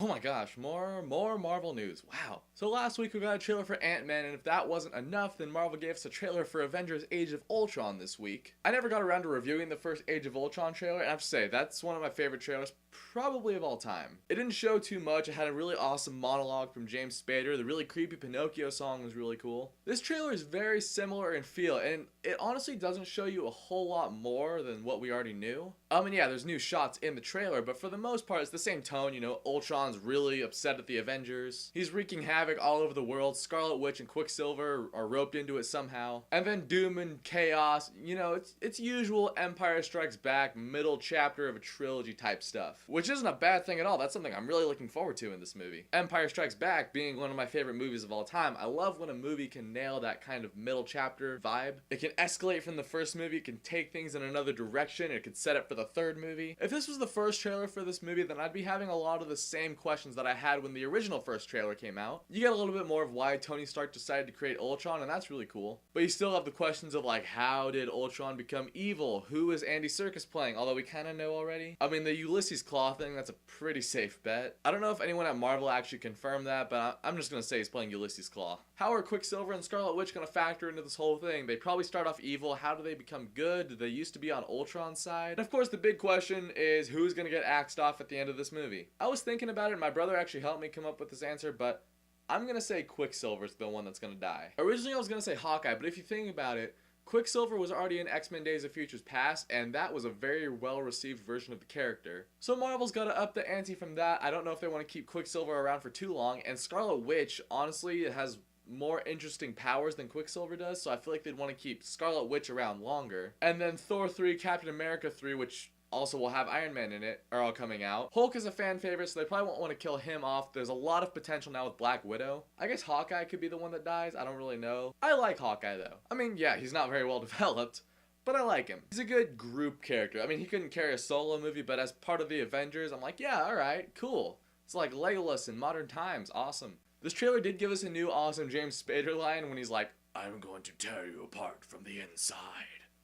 Oh my gosh, more Marvel news. Wow. So last week we got a trailer for Ant-Man, and if that wasn't enough, then Marvel gave us a trailer for Avengers Age of Ultron this week. I never got around to reviewing the first Age of Ultron trailer, and I have to say, that's one of my favorite trailers probably of all time. It didn't show too much. It had a really awesome monologue from James Spader. The really creepy Pinocchio song was really cool. This trailer is very similar in feel, and it honestly doesn't show you a whole lot more than what we already knew. And yeah, there's new shots in the trailer, but for the most part, it's the same tone. You know, Ultron's really upset at the Avengers. He's wreaking havoc all over the world. Scarlet Witch and Quicksilver are roped into it somehow. And then Doom and Chaos, you know, it's usual Empire Strikes Back, middle chapter of a trilogy type stuff. Which isn't a bad thing at all. That's something I'm really looking forward to in this movie. Empire Strikes Back being one of my favorite movies of all time, I love when a movie can nail that kind of middle chapter vibe. It can escalate from the first movie, it can take things in another direction, it can set up for the third movie. If this was the first trailer for this movie, then I'd be having a lot of the same questions that I had when the original first trailer came out. You get a little bit more of why Tony Stark decided to create Ultron, and that's really cool. But you still have the questions of like, how did Ultron become evil? Who is Andy Serkis playing? Although we kind of know already. I mean, the Ulysses Claw thing, that's a pretty safe bet. I don't know if anyone at Marvel actually confirmed that, but I'm just gonna say he's playing Ulysses Claw. How are Quicksilver and Scarlet Witch gonna factor into this whole thing? They probably start off evil. How do they become good? Did they used to be on Ultron's side? And of course, the big question is who's gonna get axed off at the end of this movie? I was thinking about it, and my brother actually helped me come up with this answer, but I'm gonna say Quicksilver's the one that's gonna die. Originally, I was gonna say Hawkeye, but if you think about it, Quicksilver was already in X-Men Days of Futures Past, and that was a very well-received version of the character. So Marvel's gotta up the ante from that. I don't know if they want to keep Quicksilver around for too long, and Scarlet Witch, honestly, has more interesting powers than Quicksilver does, so I feel like they'd want to keep Scarlet Witch around longer. And then Thor 3, Captain America 3, which also will have Iron Man in it, are all coming out. Hulk is a fan favorite, so they probably won't want to kill him off. There's a lot of potential now with Black Widow. I guess Hawkeye could be the one that dies. I don't really know. I like Hawkeye though. I mean, yeah, he's not very well developed, but I like him. He's a good group character. I mean, he couldn't carry a solo movie, but as part of the Avengers, I'm like, yeah, alright, cool. It's like Legolas in modern times. Awesome. This trailer did give us a new awesome James Spader line when he's like, "I'm going to tear you apart from the inside."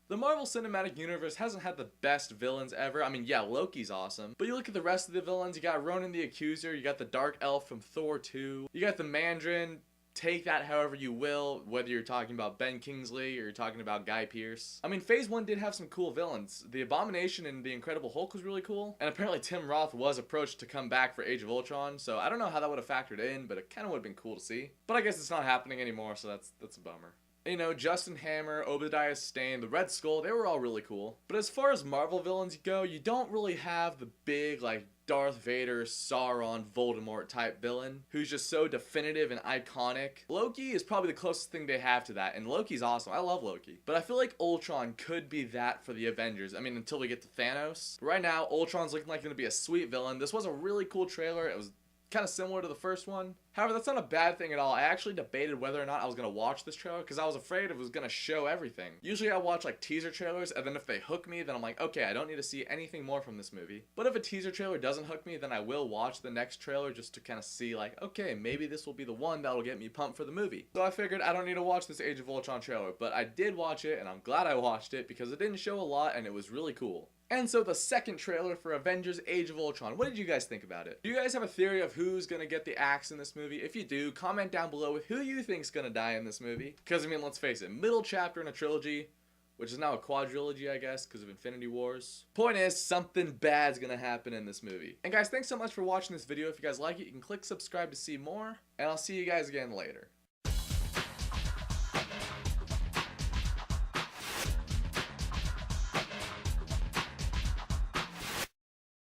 The Marvel Cinematic Universe hasn't had the best villains ever. I mean, yeah, Loki's awesome. But you look at the rest of the villains, you got Ronan the Accuser, you got the Dark Elf from Thor 2, you got the Mandarin. Take that however you will, whether you're talking about Ben Kingsley or you're talking about Guy Pearce. I mean, Phase 1 did have some cool villains. The Abomination and the Incredible Hulk was really cool. And apparently Tim Roth was approached to come back for Age of Ultron, so I don't know how that would have factored in, but it kind of would have been cool to see. But I guess it's not happening anymore, so that's a bummer. You know, Justin Hammer, Obadiah Stane, the Red Skull, they were all really cool. But as far as Marvel villains go, you don't really have the big, like, Darth Vader, Sauron, Voldemort type villain who's just so definitive and iconic. Loki is probably the closest thing they have to that, and Loki's awesome. I love Loki. But I feel like Ultron could be that for the Avengers. I mean, until we get to Thanos. But right now, Ultron's looking like going to be a sweet villain. This was a really cool trailer. It was kind of similar to the first one. However, that's not a bad thing at all. I actually debated whether or not I was going to watch this trailer because I was afraid it was going to show everything. Usually I watch like teaser trailers, and then if they hook me, then I'm like, okay, I don't need to see anything more from this movie. But if a teaser trailer doesn't hook me, then I will watch the next trailer just to kind of see like, okay, maybe this will be the one that'll get me pumped for the movie. So I figured I don't need to watch this Age of Ultron trailer, but I did watch it, and I'm glad I watched it because it didn't show a lot and it was really cool. And so the second trailer for Avengers Age of Ultron. What did you guys think about it? Do you guys have a theory of who's gonna get the axe in this movie? If you do, comment down below with who you think's gonna die in this movie. Because, I mean, let's face it, middle chapter in a trilogy, which is now a quadrilogy, I guess, because of Infinity Wars. Point is, something bad's gonna happen in this movie. And guys, thanks so much for watching this video. If you guys like it, you can click subscribe to see more, and I'll see you guys again later.